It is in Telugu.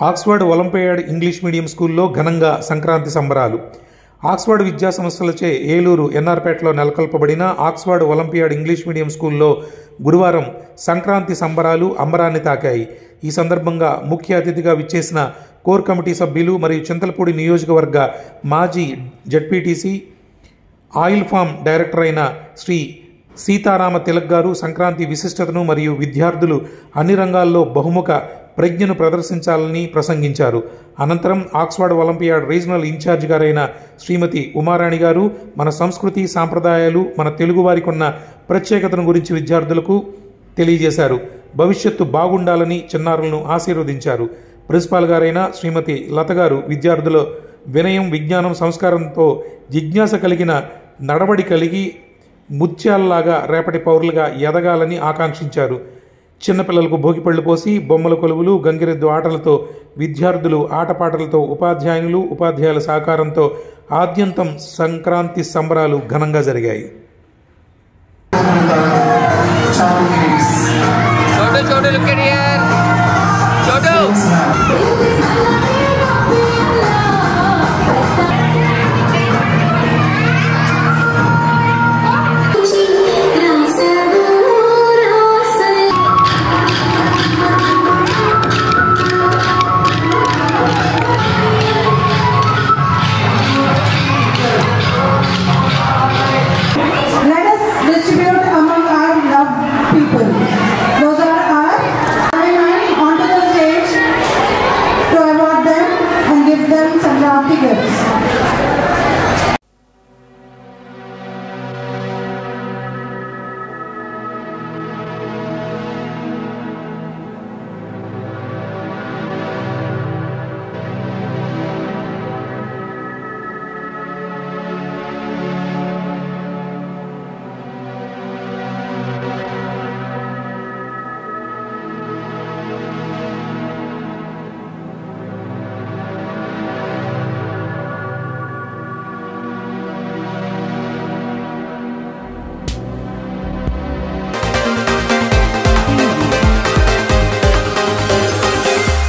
ఆక్స్ఫర్డ్ ఒలింపియాడ్ ఇంగ్లీష్ మీడియం స్కూల్లో ఘనంగా సంక్రాంతి సంబరాలు. ఆక్స్ఫర్డ్ విద్యా సంస్థలచే ఏలూరు ఎన్ఆర్పేటలో నెలకొల్పబడిన ఆక్స్ఫర్డ్ ఒలింపియాడ్ ఇంగ్లీష్ మీడియం స్కూల్లో గురువారం సంక్రాంతి సంబరాలు అంబరాన్ని తాకాయి. ఈ సందర్భంగా ముఖ్య అతిథిగా విచ్చేసిన కోర్ కమిటీ సభ్యులు మరియు చింతలపూడి నియోజకవర్గ మాజీ జడ్పీటీసీ ఆయిల్ ఫామ్ డైరెక్టర్ అయిన శ్రీ సీతారామ తిలక్ గారు సంక్రాంతి విశిష్టతను మరియు విద్యార్థులు అన్ని రంగాల్లో బహుముఖ ప్రజ్ఞను ప్రదర్శించాలని ప్రసంగించారు. అనంతరం ఆక్స్ఫర్డ్ ఒలింపియాడ్ రీజనల్ ఇన్ఛార్జ్ గారైన శ్రీమతి ఉమారాణి గారు మన సంస్కృతి సాంప్రదాయాలు, మన తెలుగువారికి ఉన్న ప్రత్యేకతను గురించి విద్యార్థులకు తెలియజేశారు. భవిష్యత్తు బాగుండాలని చిన్నారులను ఆశీర్వదించారు. ప్రిన్సిపాల్ గారైన శ్రీమతి లత గారు విద్యార్థుల వినయం, విజ్ఞానం, సంస్కారంతో జిజ్ఞాస కలిగిన నడవడి కలిగి ముత్యాలలాగా రేపటి పౌరులుగా ఎదగాలని ఆకాంక్షించారు. చిన్నపిల్లలకు భోగిపళ్ళు పోసి బొమ్మల కొలువులు, గంగిరెద్దు ఆటలతో విద్యార్థులు ఆటపాటలతో ఉపాధ్యాయులు, ఉపాధ్యాయుల సహకారంతో ఆద్యంతం సంక్రాంతి సంబరాలు ఘనంగా జరిగాయి. छोटे छोटे